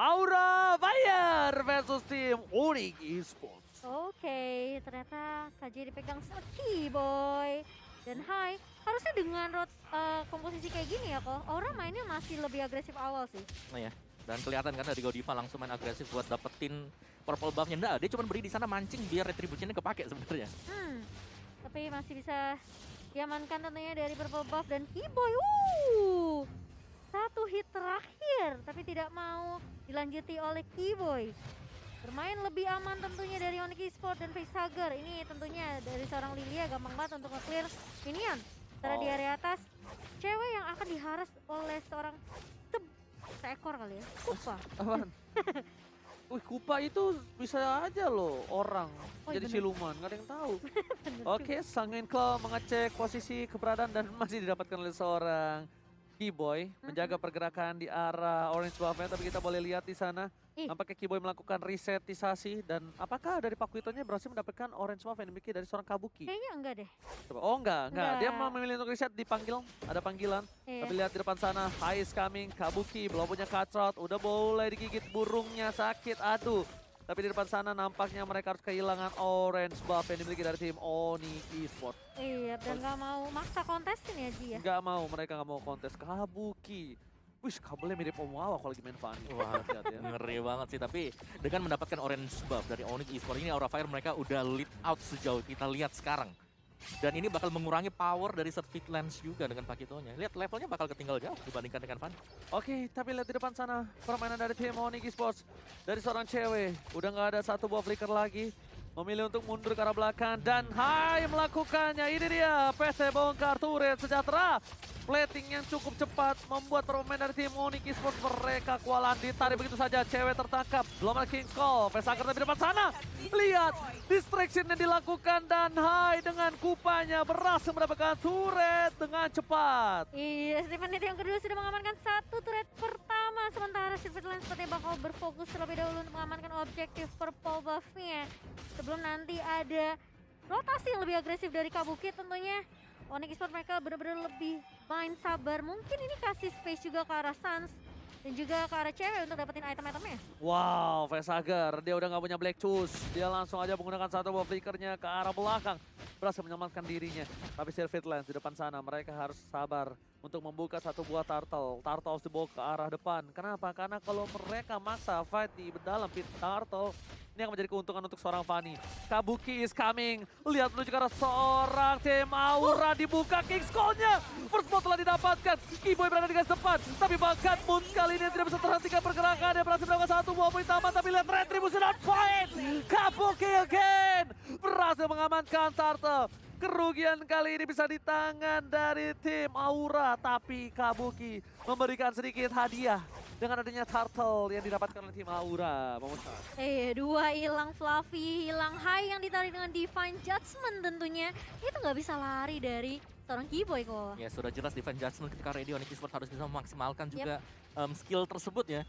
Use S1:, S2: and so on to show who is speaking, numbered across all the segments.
S1: Aura Fire versus tim Onyx Esports.
S2: Oke, ternyata KJ dipegang sama Boy. Dan Hai, harusnya dengan komposisi kayak gini ya kok, Aura mainnya masih lebih agresif awal sih.
S3: Nah ya, dan kelihatan kan dari Godiva langsung main agresif buat dapetin purple buff-nya. Nggak, dia cuma beri di sana mancing biar retribution-nya kepake sebenarnya.
S2: Tapi masih bisa diamankan tentunya dari purple buff dan Boy. Satu hit terakhir, tapi tidak mau dilanjuti oleh Boy. Bermain lebih aman tentunya dari Onyx Esports dan Facehugger. Ini tentunya dari seorang Lilia gampang banget untuk nge-clear minion. Secara di area atas, cewek yang akan diharas oleh seorang seekor kali ya, Kupa.
S1: Apaan? Wih, Kupa itu bisa aja loh orang jadi
S2: bener.
S1: siluman, nggak ada yang tahu. Oke, Sanguine Claw mengecek posisi keberadaan dan masih didapatkan oleh seorang Keyboy menjaga pergerakan di arah orange buff-nya, tapi kita boleh lihat di sana nampaknya Keyboy melakukan resetisasi dan apakah dari Pakuitonya berhasil mendapatkan orange buff yang dimiliki dari seorang Kabuki?
S2: Kayaknya enggak deh.
S1: Coba. Oh enggak. Dia memilih untuk reset, dipanggil, ada panggilan.
S2: Iya.
S1: Tapi lihat di depan sana, High is coming, Kabuki belum punya cutthroat, udah boleh digigit burungnya, sakit, aduh. Tapi di depan sana nampaknya mereka harus kehilangan orange buff yang dimiliki dari tim Onyx Esports.
S2: Iya, dan nggak mau maksa kontesin ya Ji ya.
S1: Nggak mau, mereka nggak mau kontes. Kabuki. Wih, kabelnya mirip Omawa kalau lagi main Fanny.
S3: Wah, ngeri banget sih. Tapi dengan mendapatkan orange buff dari Onyx Esports ini, Aura Fire mereka udah lead out sejauh kita lihat sekarang. Dan ini bakal mengurangi power dari Surfeit Lens juga dengan Pakitonya. Lihat levelnya bakal ketinggal jauh dibandingkan dengan Fanny.
S1: Oke, tapi lihat di depan sana permainan dari tim Onyx Esports. Dari seorang cewek, udah nggak ada satu buah flicker lagi. Memilih untuk mundur ke arah belakang dan Hai melakukannya. Ini dia PC bongkar turret sejahtera. Plating yang cukup cepat membuat permainan dari tim Onyx Esports mereka kewalahan, ditarik begitu saja. Cewek tertangkap, belum ada King's Call. Facehugger di depan sana. Lihat distraction yang dilakukan dan Hai dengan kupanya berhasil mendapatkan turret dengan cepat.
S2: Iya, Steven yang kedua sudah mengamankan satu turret pertama. Sementara Surfeit Lens sepertinya bakal berfokus terlebih dahulu untuk mengamankan objektif purple buff-nya. Sebelum nanti ada rotasi yang lebih agresif dari Kabuki tentunya. Onyx Esports mereka benar-benar lebih main sabar. Mungkin ini kasih space juga ke arah Sans dan juga ke arah cewek untuk dapetin item-itemnya.
S1: Wow, Facehugger dia udah nggak punya Black Choose. Dia langsung aja menggunakan satu buah flickernya ke arah belakang. Berhasil menyelamatkan dirinya. Tapi Surfeit Lens di depan sana mereka harus sabar untuk membuka satu buah turtle. Turtle harus dibawa ke arah depan. Kenapa? Karena kalau mereka maksa fight di dalam pit turtle, ini akan menjadi keuntungan untuk seorang Fanny. Kabuki is coming. Lihat menuju ke arah seorang tim Aura. Dibuka King's Call-nya. First blood telah didapatkan. Keyboy berada di garis depan. Tapi bahkan Moon kali ini tidak bisa terhentikan pergerakan. Dia berhasil melakukan satu buah poin taman. Tapi lihat retribution dan point. Kabuki again. Berhasil mengamankan turtle. Kerugian kali ini bisa di tangan dari tim Aura. Tapi Kabuki memberikan sedikit hadiah dengan adanya turtle yang didapatkan oleh tim Aura.
S2: Dua hilang Fluffy, hilang Hai yang ditarik dengan Divine Judgment tentunya. Itu nggak bisa lari dari seorang Keyboy kok.
S3: Ya sudah jelas Divine Judgment ketika ready Onyx Esports harus bisa memaksimalkan juga skill tersebut ya.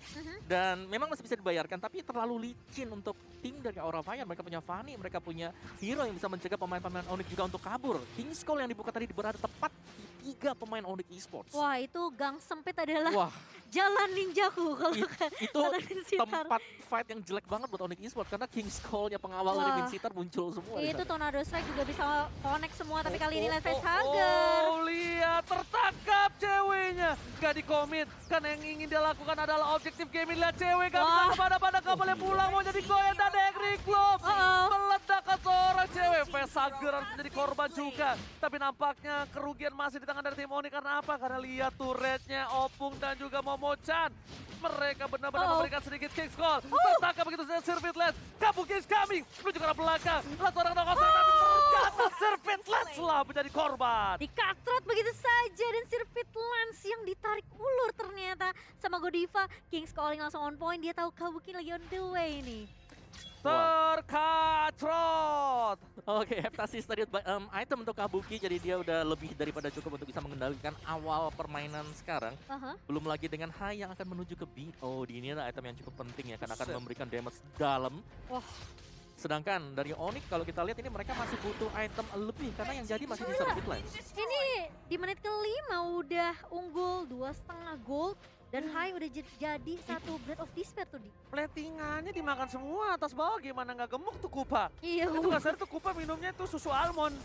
S3: Dan memang masih bisa dibayarkan tapi terlalu licin untuk tim dari Aura Fire. Mereka punya Fanny, mereka punya hero yang bisa mencegah pemain-pemain Onyx juga untuk kabur. King's Call yang dibuka tadi berada tepat di 3 pemain Onyx Esports.
S2: Wah, itu gang sempit adalah jalan ninjaku kalau
S3: itu tempat fight yang jelek banget buat Onyx Esports karena King's Call-nya pengawal dari Vincitar muncul semua.
S2: Itu Tornado Strike juga bisa connect semua tapi kali ini Facehugger.
S1: Oh, lihat tertangkap ceweknya. Gak dikomit karena yang ingin dia lakukan adalah objektif game. Lihat cewek gak bisa kemana-mana, gak boleh pulang, mau jadi goyang dan Egri Club meledak ke seorang cewek. Facehugger harus menjadi korban juga. Tapi nampaknya kerugian masih di tangan dari tim Onyx karena apa? Karena lihat turretnya Opung dan juga Momo-chan. Mereka benar-benar memberikan sedikit King's Call. Tertangkap begitu saja Surfeit Lens. Kabuki is coming. Menuju ke arah belakang. Lalu orang nongol tapi ternyata Surfeit Lens lah menjadi korban.
S2: Di cutthroat begitu saja dan Surfeit Lens yang ditarik ulur ternyata sama Godiva. King's Calling langsung on point. Dia tahu Kabuki lagi on the way nih.
S1: Terkatrot.
S3: Oke, Heptasis tadi item untuk Kabuki, jadi dia udah lebih daripada cukup untuk bisa mengendalikan awal permainan sekarang. Belum lagi dengan Hai yang akan menuju ke B. Oh, ini adalah item yang cukup penting ya, karena akan memberikan damage dalam. Sedangkan dari Onyx kalau kita lihat ini mereka masih butuh item lebih, karena yang jadi masih di Surfeit Lens.
S2: Ini di menit ke-5 udah unggul 2,5 gold. Dan Hai udah jadi satu Blade of Despair tuh di.
S1: Platingannya dimakan semua atas bawah, gimana nggak gemuk tuh Kupa?
S2: Iya,
S1: Itu kasar tuh Kupa minumnya tuh susu almond.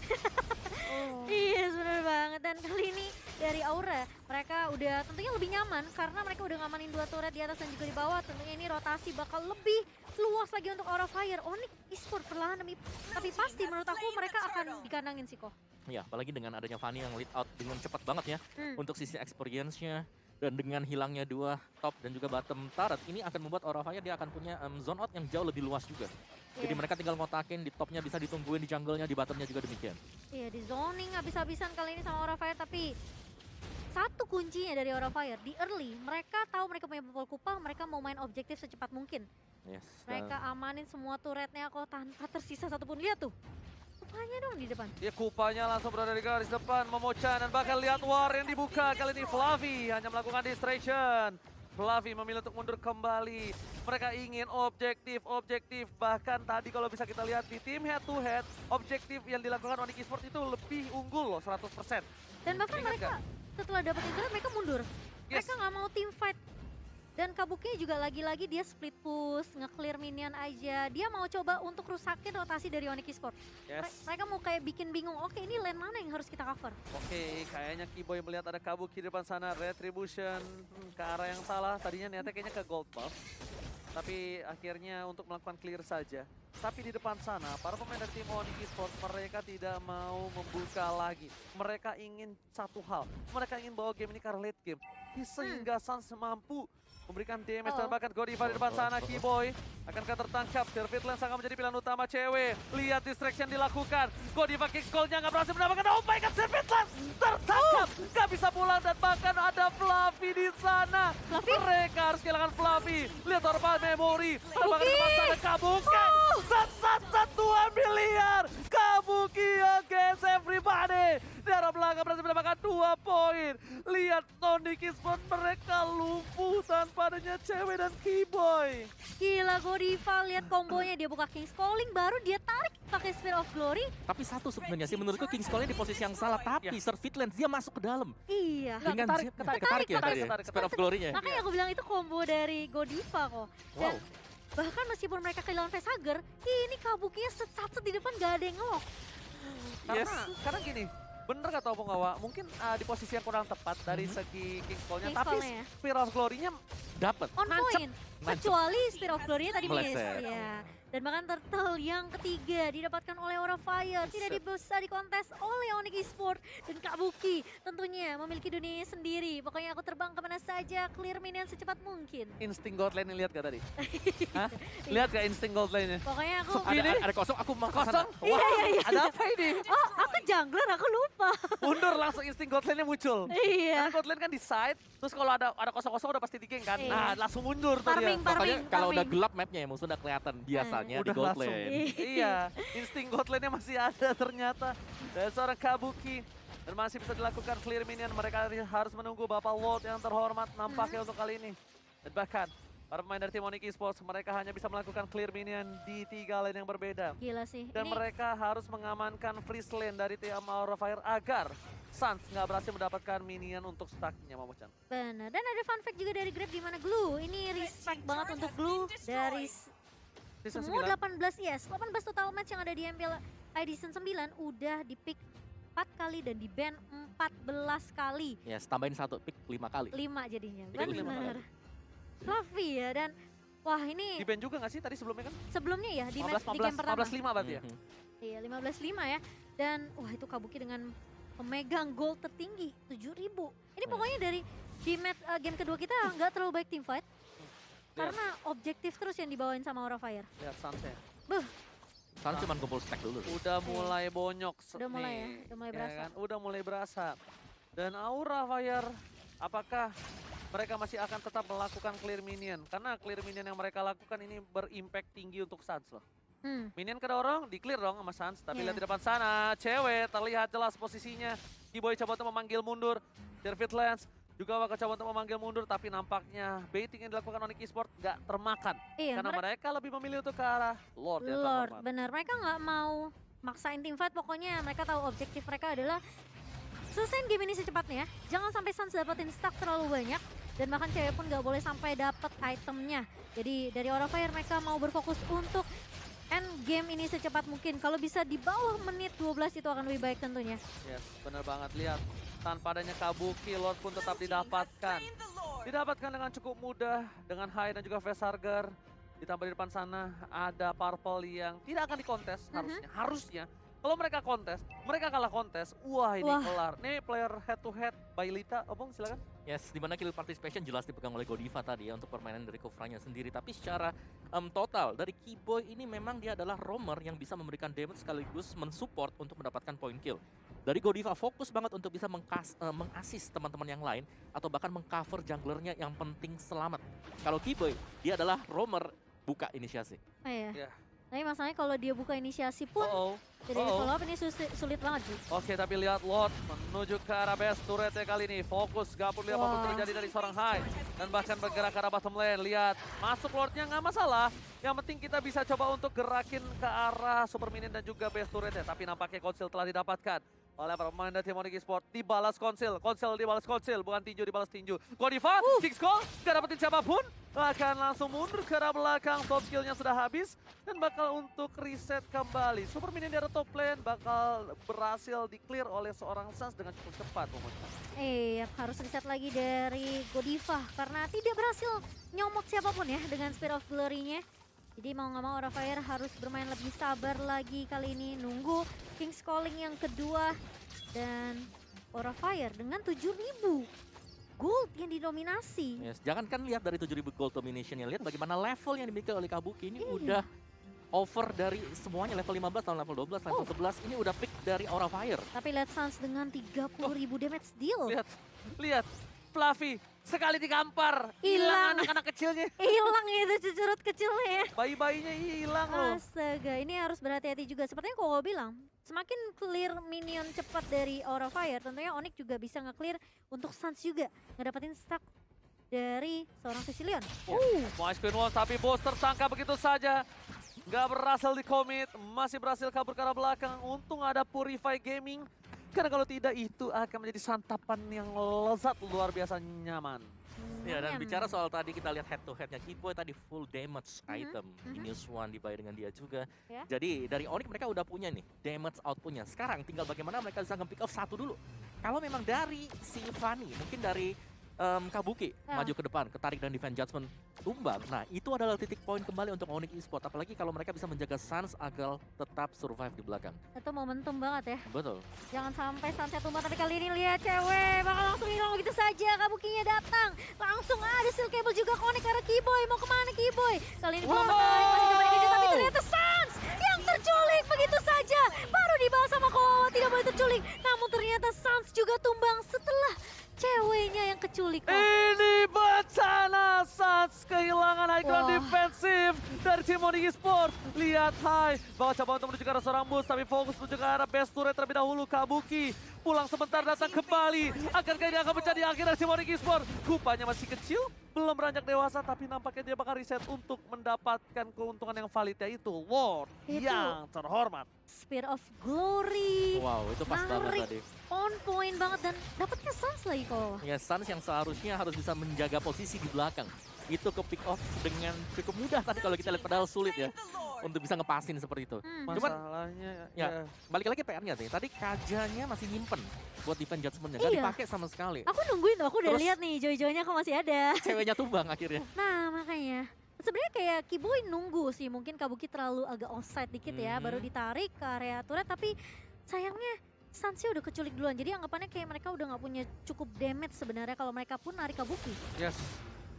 S1: Oh.
S2: iya bener banget. Dan kali ini dari Aura, mereka udah tentunya lebih nyaman karena mereka udah ngamanin 2 turret di atas dan juga di bawah. Tentunya ini rotasi bakal lebih luas lagi untuk Aura Fire. Onyx Esport perlahan tapi pasti menurut aku mereka akan dikandangin sih kok.
S3: Ya, apalagi dengan adanya Fanny yang lead out dengan cepat banget ya untuk sisi experience-nya. Dan dengan hilangnya 2 top dan juga bottom turret, ini akan membuat Aura Fire dia akan punya zone out yang jauh lebih luas juga. Jadi mereka tinggal ngotakin, di topnya bisa ditungguin, di jungle-nya, di bottomnya juga demikian.
S2: Iya, di zoning habis-habisan kali ini sama Aura Fire, tapi satu kuncinya dari Aura Fire, di early, mereka tahu mereka punya pukul Kupa, mereka mau main objektif secepat mungkin.
S3: Yes,
S2: Mereka amanin semua turretnya kok tanpa tersisa satupun. Lihat tuh, Kupanya dong di depan.
S1: Ya Kupanya langsung berada di garis depan, Momochan dan bahkan lihat war yang dibuka kali ini Fluffy hanya melakukan distraction. Fluffy memilih untuk mundur kembali. Mereka ingin objektif, bahkan tadi kalau bisa kita lihat di tim head to head, objektif yang dilakukan Onyx Esports itu lebih unggul loh 100%.
S2: Dan bahkan
S1: Ingat
S2: mereka setelah dapat internet mereka mundur.
S1: Yes.
S2: Mereka nggak mau team fight. Dan Kabuki juga lagi-lagi dia split push, nge-clear minion aja. Dia mau coba untuk rusakin rotasi dari Onyx Esports.
S1: Yes.
S2: Mereka mau kayak bikin bingung, oke ini lane mana yang harus kita cover?
S1: Oke, kayaknya Kiboy melihat ada Kabuki di depan sana, Retribution ke arah yang salah. Tadinya niatnya kayaknya ke gold buff. Tapi akhirnya untuk melakukan clear saja. Tapi di depan sana, para pemain dari tim Onyx Esports mereka tidak mau membuka lagi. Mereka ingin satu hal, mereka ingin bawa game ini ke late game. Sehingga Suns mampu memberikan damage dan bahkan Godiva di depan sana. Kiboy akankah tertangkap? Servitland sangat menjadi pilihan utama cewek. Lihat distraction dilakukan. Godiva kick scroll-nya nggak berhasil mendapatkan. Oh my god, Servitland tertangkap. Nggak bisa pulang dan bahkan ada Fluffy di sana. Mereka harus kehilangan Fluffy. Lihat Orban Memory. Dan bahkan di depan sana Kabuki. Sat 2 miliar. Kabuki against everybody. Di arah belakang berhasil mendapatkan 2 poin. Lihat Onyx Esports mereka lumpuh tanpa adanya cewek dan Kiboy.
S2: Gila Godiva, lihat kombonya, dia buka King's Calling baru dia tarik pakai Spear of Glory.
S3: Tapi satu sebenarnya sih menurutku King's Calling di posisi yang salah, tapi Servitland dia masuk ke dalam.
S2: Iya.
S3: Dengan ketarik ya tadi ya, Spear of Glory-nya.
S2: Makanya aku bilang itu combo dari Godiva kok. Dan bahkan meskipun mereka kehilangan Facehager, ini Kabukinya set di depan gak ada yang ngelok.
S1: Karena gini, bener kata Opung Gawa, mungkin di posisi yang kurang tepat dari segi King's Call-nya, tapi Spear of Glory-nya dapat.
S2: On point, kecuali Spear of Glory-nya tadi miss.
S3: Meleset.
S2: Ya. Dan bahkan turtle yang ketiga didapatkan oleh Aura Fire, tidak bisa dikontes oleh Onyx Esports. Dan Kabuki tentunya memiliki dunianya sendiri. Pokoknya aku terbang kemana saja, clear minion secepat mungkin.
S1: Insting God Lane lihat gak tadi? Hah? Lihat gak insting God Lane-nya?
S2: Pokoknya aku...
S3: Ada kosong, aku mau
S1: Kosong?
S2: Iya, iya.
S1: Ada apa ini?
S2: Oh, aku jungler, aku lupa.
S1: Mundur langsung insting God Lane-nya muncul.
S2: Iya.
S1: Karena God Lane kan di side, terus kalau ada kosong-kosong udah pasti di gank kan?
S2: Iya.
S1: Nah, langsung mundur tuh dia.
S3: Pokoknya kalau udah gelap mapnya ya musuh udah kelihatan biasanya di
S1: Udah
S3: gold
S1: langsung.
S3: lane.
S1: Iya, insting God Lane-nya masih ada ternyata. Dan seorang Kabuki. Dan masih bisa dilakukan clear minion. Mereka harus menunggu Bapak Lord yang terhormat nampaknya untuk kali ini. Dan bahkan para pemain dari tim Onyx Esports mereka hanya bisa melakukan clear minion di 3 lane yang berbeda.
S2: Gila sih.
S1: Dan mereka harus mengamankan freeze lane dari tim Aura Fire agar Suns nggak berhasil mendapatkan minion untuk stacknya, Momochan.
S2: Benar. Dan ada fun fact juga dari Grab di mana Glue. Ini respect banget untuk Glue dari semua 18 total match yang ada di MPL Edition 9 udah di pick 4 kali dan di ban 14 kali.
S3: Ya, tambahin 1 pick 5 kali.
S2: 5 jadinya.
S3: Jadi 5
S2: Benar. Fluffy ya, dan wah ini
S1: Di ban juga nggak sih tadi sebelumnya kan?
S2: sebelumnya ya di game pertama.
S1: 15-5 berarti ya?
S2: Iya, 15-5 ya. Dan wah itu Kabuki dengan memegang gold tertinggi 7.000. Ini pokoknya dari di game kedua kita nggak terlalu baik team fight. Karena objektif terus yang dibawain sama Aura Fire.
S1: Lihat Suns-nya.
S3: Suns cuma kumpul stack dulu.
S1: Udah mulai bonyok.
S2: Udah mulai ya, udah mulai berasa.
S1: Kan? Udah mulai berasa. Dan Aura Fire, apakah mereka masih akan tetap melakukan clear minion? Karena clear minion yang mereka lakukan ini berimpact tinggi untuk Suns loh. Minion kedorong, di-clear dong sama Suns. Tapi lihat di depan sana, cewek terlihat jelas posisinya. Kiboy coba untuk memanggil mundur. Servitland juga bakal coba untuk memanggil mundur, tapi nampaknya baiting yang dilakukan Onyx Esports nggak termakan.
S2: Iya,
S1: karena mereka lebih memilih untuk ke arah Lord.
S2: Lord, bener. Mereka nggak mau maksain team fight, pokoknya mereka tahu objektif mereka adalah selesaiin game ini secepatnya. Jangan sampai Suns dapetin stack terlalu banyak. dan bahkan cewek pun nggak boleh sampai dapat itemnya. Jadi dari Aura Fire mereka mau berfokus untuk end game ini secepat mungkin. Kalau bisa di bawah menit 12 itu akan lebih baik tentunya.
S1: Yes, benar banget. Lihat, tanpa adanya Kabuki, Lord pun tetap didapatkan. Didapatkan dengan cukup mudah, dengan Hai dan juga Vesarger. Ditambah di depan sana ada Purple yang tidak akan dikontes harusnya. Kalau mereka kontes, mereka kalah kontes. Wah ini kelar. Nih player head to head by Lita, Obong silakan.
S3: Yes, dimana kill participation jelas dipegang oleh Godiva tadi ya untuk permainan dari Kufranya sendiri. Tapi secara total dari Keyboy ini memang dia adalah roamer yang bisa memberikan damage sekaligus mensupport untuk mendapatkan point kill. Dari Godiva fokus banget untuk bisa mengassist teman-teman yang lain atau bahkan mengcover junglernya yang penting selamat. Kalau Keyboy, dia adalah roamer buka inisiasi.
S2: Oh iya.
S1: Yeah.
S2: Tapi masalahnya kalau dia buka inisiasi pun jadi follow up ini sulit banget sih.
S1: Oke, tapi lihat Lord menuju ke arah base turret kali ini. Fokus, gak perlu lihat apapun terjadi dari seorang Hai. Dan bahkan bergerak ke arah bottom lane. Lihat, masuk Lordnya nggak masalah. Yang penting kita bisa coba untuk gerakin ke arah super minion dan juga base turretnya. Tapi nampaknya konsil telah didapatkan oleh pemain dari tim Onyx Esports. Dibalas konsil dibalas konsil, bukan tinju dibalas tinju. Godiva, kick call, gak dapetin siapapun. Bahkan langsung mundur ke arah belakang, top skillnya sudah habis. Dan bakal untuk reset kembali. Super minion di arah top lane bakal berhasil di-clear oleh seorang Sans dengan cukup cepat.
S2: Harus reset lagi dari Godiva. Karena tidak berhasil nyomot siapapun ya dengan Spear of Glory-nya. Jadi mau nggak mau Aura Fire harus bermain lebih sabar lagi kali ini. Nunggu King's Calling yang kedua. Dan Aura Fire dengan 7.000 gold yang didominasi.
S3: Yes, jangan kan lihat dari 7.000 gold domination-nya. Lihat bagaimana level yang dimiliki oleh Kabuki ini udah over dari semuanya. Level 15 tahun level 12, level 11. Ini udah pick dari Aura Fire.
S2: Tapi lihat Sans dengan 30.000 damage deal.
S1: Lihat. Fluffy sekali digampar, hilang anak-anak kecilnya.
S2: Hilang itu cucurut kecilnya ya.
S1: Bayi-bayinya hilang loh.
S2: Astaga, ini harus berhati-hati juga. Sepertinya Koko bilang, semakin clear minion cepat dari Aura Fire, tentunya Onyx juga bisa nge-clear untuk Sans juga. Ngedapetin stack dari seorang Sicilian.
S1: Ice Queen Wall, tapi bos tertangkap begitu saja. Nggak berhasil di-commit, masih berhasil kabur ke arah belakang. Untung ada Purify Gaming. Karena kalau tidak itu akan menjadi santapan yang lezat luar biasa nyaman.
S3: Ya, dan bicara soal tadi kita lihat head to headnya Keyboy tadi full damage item. Genius One dibayar dengan dia juga. Jadi dari Onyx mereka udah punya nih damage outputnya. Sekarang tinggal bagaimana mereka bisa nge-pick off satu dulu. Kalau memang dari si Fanny, mungkin dari Kabuki maju ke depan, ketarik dan defense judgment tumbang. Nah itu adalah titik poin kembali untuk Onyx Esports. Apalagi kalau mereka bisa menjaga Sans agar tetap survive di belakang.
S2: Itu momentum banget ya.
S3: Betul.
S2: Jangan sampai Sansnya tumbang, tapi kali ini lihat cewek bakal langsung hilang begitu saja. Kabukinya datang, langsung ada steel cable juga connect ke arah Keyboy. Mau kemana Keyboy? Kali ini belum menarik, masih coba dikejar, tapi ternyata Sans yang terculik begitu saja. Baru dibalas sama Kowawa, tidak boleh terculik. Namun ternyata Sans juga tumbang setelah ceweknya yang keculik.
S1: Ini bencana, Sans kehilangan high ground defensif dari tim Onyx Esports. Lihat Hai, bakal coba untuk menuju ke arah seorang bus, tapi fokus menuju ke arah base turret terlebih dahulu. Kabuki pulang sebentar, datang kembali. Akankah ini akan menjadi akhir dari tim Onyx Esports? Kupanya masih kecil, belum beranjak dewasa, tapi nampaknya dia bakal reset untuk mendapatkan keuntungan yang valid, yaitu Lord yang terhormat.
S2: Spear of Glory.
S3: Wow, itu pas banget tadi.
S2: On point banget dan dapatnya Sans lagi kok.
S3: Ya, Sans yang seharusnya harus bisa menjaga posisi di belakang. Itu ke pick off dengan cukup mudah tadi kalau kita lihat, padahal sulit ya untuk bisa ngepasin seperti itu.
S1: Masalahnya
S3: ya balik lagi PR-nya sih. Tadi Kajanya masih nyimpen buat defense judgment-nya, gak dipakai sama sekali.
S2: Aku nungguin tuh, aku udah lihat nih joy-joynya kok masih ada.
S3: Ceweknya tumbang akhirnya.
S2: Nah makanya. Sebenarnya kayak Keyboy nunggu sih, mungkin Kabuki terlalu agak offside dikit ya, baru ditarik ke area turret, tapi sayangnya Sansnya udah keculik duluan, jadi anggapannya kayak mereka udah nggak punya cukup damage sebenarnya kalau mereka pun narik Kabuki.
S1: Yes,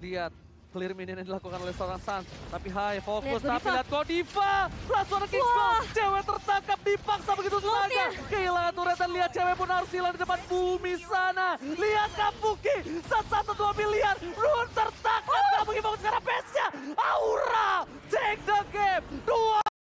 S1: lihat clear minion yang dilakukan oleh seorang Sans, tapi Hai fokus, tapi lihat Godiva, langsung ada King's Call, cewek tertangkap dipaksa begitu saja, kehilangan turret dan lihat cewek pun harus hilang di depan bumi sana. Lihat Kabuki, 112 miliar, Rune tertangkap, Kabuki fokus ke arah base-nya, Aura take the game, 2